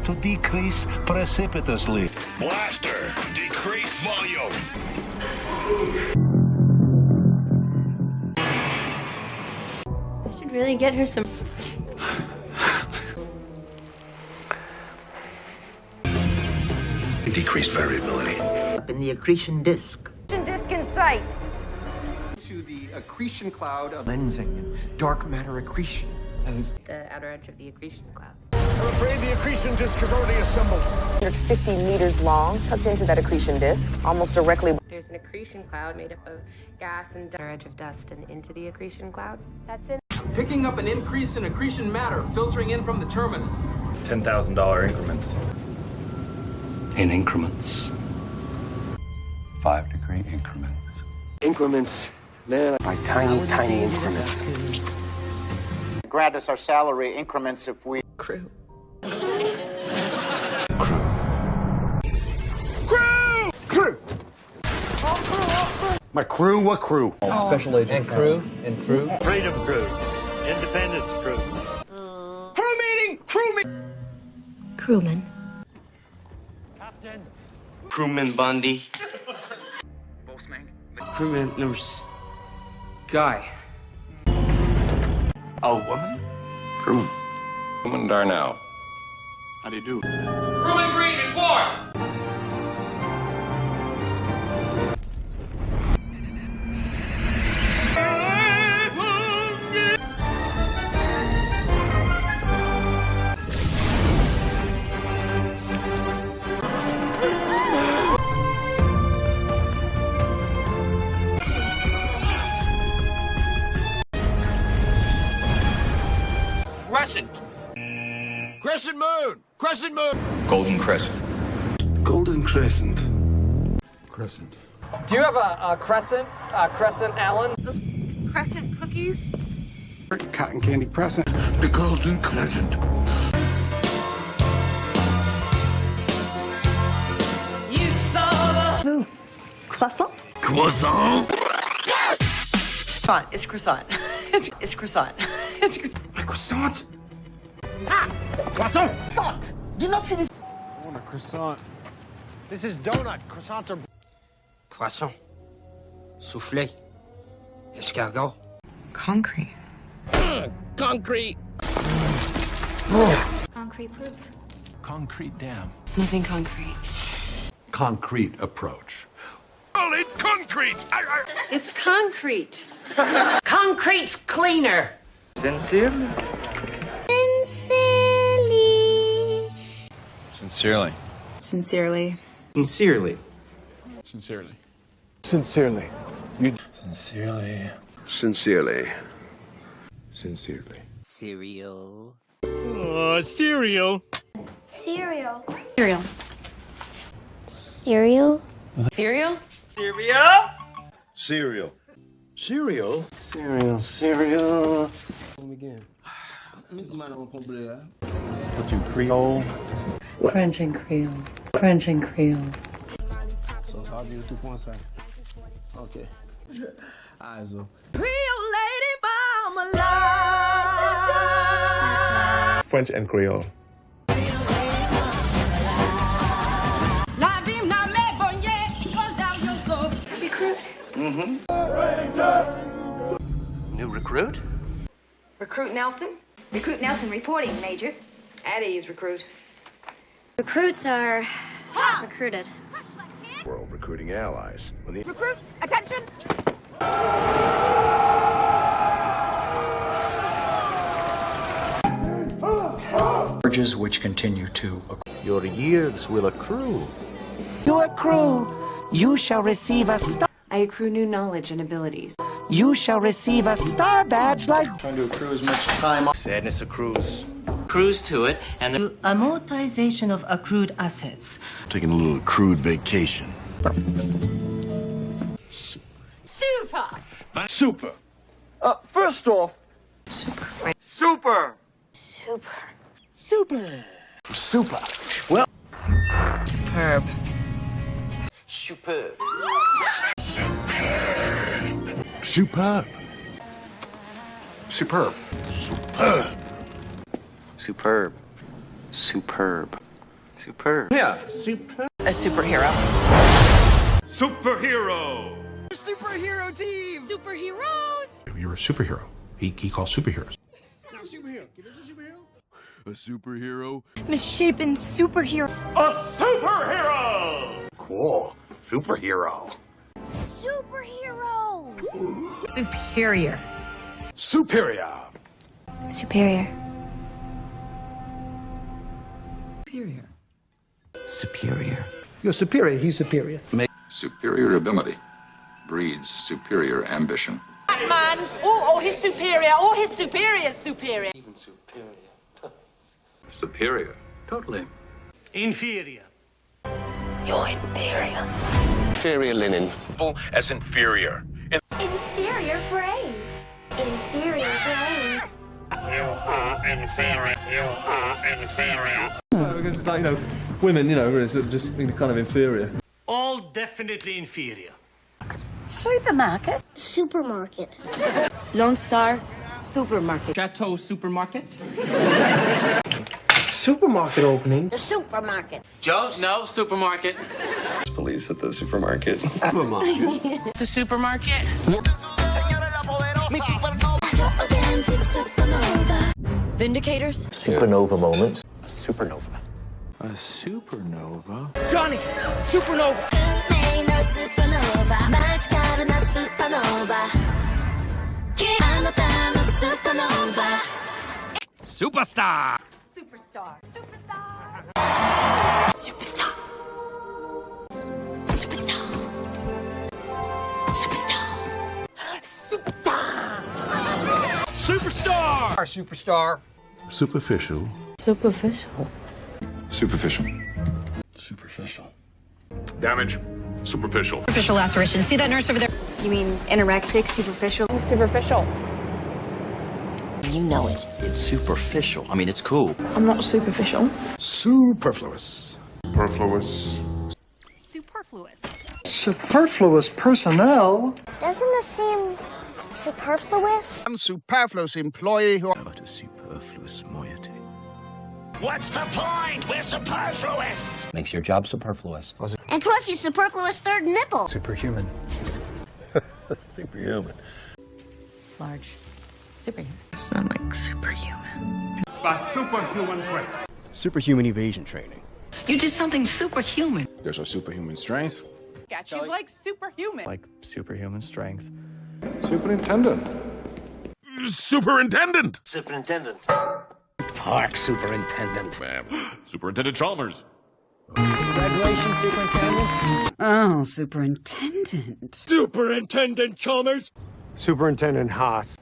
start to decrease precipitously. Blaster, decrease volume. I should really get her some. Decreased variability. Up in the accretion disk. Disc in sight. To the accretion cloud of lensing and dark matter accretion. The outer edge of the accretion cloud. I'm afraid the accretion disk is already assembled. 150 meters long, tucked into that accretion disk, almost directly. There's an accretion cloud made up of gas and outer edge of dust and into the accretion cloud. That's it. Picking up an increase in accretion matter filtering in from the terminus. $10,000 increments. In increments. 5-degree increments. Increments, man, by tiny, tiny increments. Grant us our salary increments if we... Crew. My crew, what crew? Special agent. And crew. Freedom crew. Independence crew. Crewman. Crewman Bundy. Crewman number Guy. A woman? Crewman. Crewman Darnell. How do you do? Crewman Green, report! Crescent moon! Crescent moon! Golden Crescent. Golden Crescent. Crescent. Do you have a crescent? Crescent Allen? Crescent cookies? Cotton candy crescent. The Golden Crescent. Croissant? Croissant. Croissant. It's croissant. It's croissant. My croissant! Croissant! Do you not see this? I want a croissant. This is donut. Croissants are... Croissant. Soufflé. Escargot. Concrete. Concrete! Concrete proof. Concrete dam. Nothing concrete. Concrete approach. Solid concrete. It's concrete. Concrete's cleaner. Sincerely? Sincerely. Sincerely. Sincerely. Sincerely. Sincerely. You. Sincerely. Sincerely. Sincerely. Cereal. Cereal. Cereal. Cereal. Cereal. Cereal? Cereal. Cereal? Cereal. Cereal. Again. What you Creole? Crunching Creole. Crunching Creole. So I'll do 2.7. Okay. Alright, so. French and Creole. Recruit. New recruit? Recruit Nelson? Recruit Nelson reporting, Major. At ease, recruit. Recruits are recruited. World recruiting allies. Recruits, attention! Charges which continue to... Your years will accrue. You accrue. You shall receive a star. I accrue new knowledge and abilities. You shall receive a star badge like... Trying to accrue as much time off. Sadness accrues. Cruise to it, and the Amortization of accrued assets. Taking a little accrued vacation. Super! Super. first off, Super. super. Super. Super. Well. Superb. Superb. Superb. Superb. Superb. Superb. Superb. Superb. Yeah, superb. A superhero. Superhero. Superhero team. Superheroes! You're a superhero. He calls superheroes. A superhero? Misshapen superhero. A superhero. Cool. Superhero. Superhero! Superior. Superior. Superior. Superior. You're superior, he's superior. Superior ability breeds superior ambition. Man! Oh, he's superior. Oh, he's superior. Superior. Even superior. Superior. Totally. Inferior. You're inferior. Inferior linen. As inferior. Inferior brains. Inferior brains. Because it's like, women, is just kind of inferior. All definitely inferior. Supermarket. Supermarket. Lone Star Supermarket. Chateau Supermarket. Supermarket opening. The supermarket. Joe's? No, supermarket. Police at the supermarket. The supermarket. Vindicators. Supernova moments. Supernova. A supernova? Johnny! Supernova! Superstar. Superstar. Superstar. Superstar. Superstar. Superstar. Our superstar. Superficial. Superficial. Superficial. Superficial. Damage. Superficial. Superficial laceration. See that nurse over there? You mean anorexic, superficial? Superficial. You know it. It's superficial. I mean, it's cool. I'm not superficial. Superfluous. Superfluous. Superfluous. Superfluous personnel. Doesn't it seem superfluous? Superfluous employee who... But a superfluous moiety. What's the point? We're superfluous. Makes your job superfluous. And plus your superfluous third nipple. Superhuman. Superhuman. Large. Superhuman. I'm like superhuman. By superhuman traits. Superhuman evasion training. You did something superhuman. There's a superhuman strength. She's like superhuman. Like superhuman strength. Superintendent. Superintendent. Superintendent. Park superintendent. Superintendent Chalmers. Congratulations, superintendent. Oh, superintendent. Superintendent Chalmers. Superintendent Haas.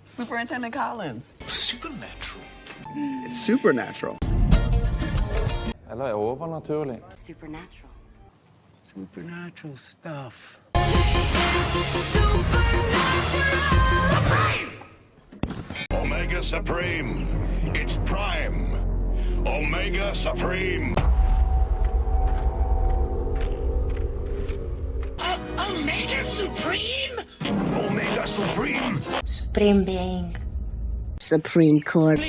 Superintendent Collins. Supernatural. It's supernatural. Eller overnaturlig. Supernatural. Supernatural stuff. Omega Supreme. It's prime. Omega Supreme. Omega Supreme? Omega Supreme. Supreme being. Supreme Court.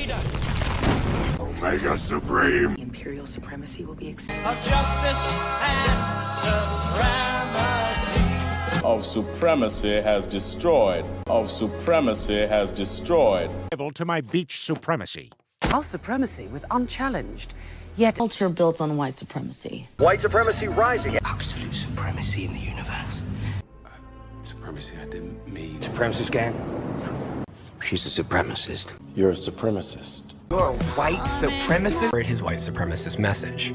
Omega Supreme. Imperial supremacy will be Of justice and supremacy. Of supremacy has destroyed. Of supremacy has destroyed. To my beach supremacy. Our supremacy was unchallenged, yet culture built on white supremacy. White supremacy rising. absolute supremacy in the universe. Supremacy, I didn't mean. Supremacist gang? She's a supremacist. You're a supremacist. You're a white supremacist? Heard his white supremacist message.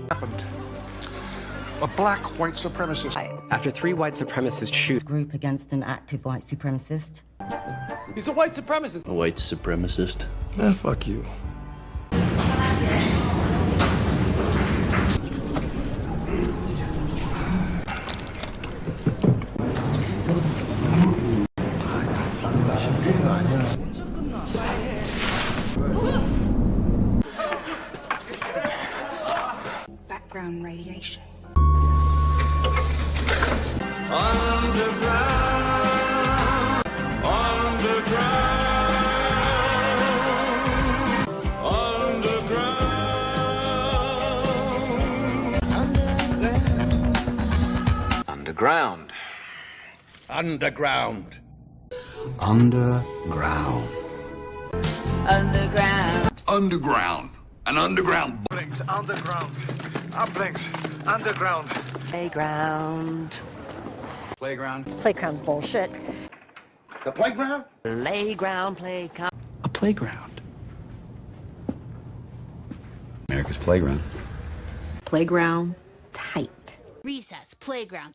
A black white supremacist. After 3 white supremacists shoot. Group against an active white supremacist. He's a white supremacist. A white supremacist. Fuck you. Background radiation. Underground. Underground. Underground. Ground. Underground. Underground. Underground. Underground. An underground. Uplinks, underground. Uplinks, underground. Playground. Playground. Playground bullshit. The playground? Playground, playground. A playground. America's playground. Playground tight. Recess, playground.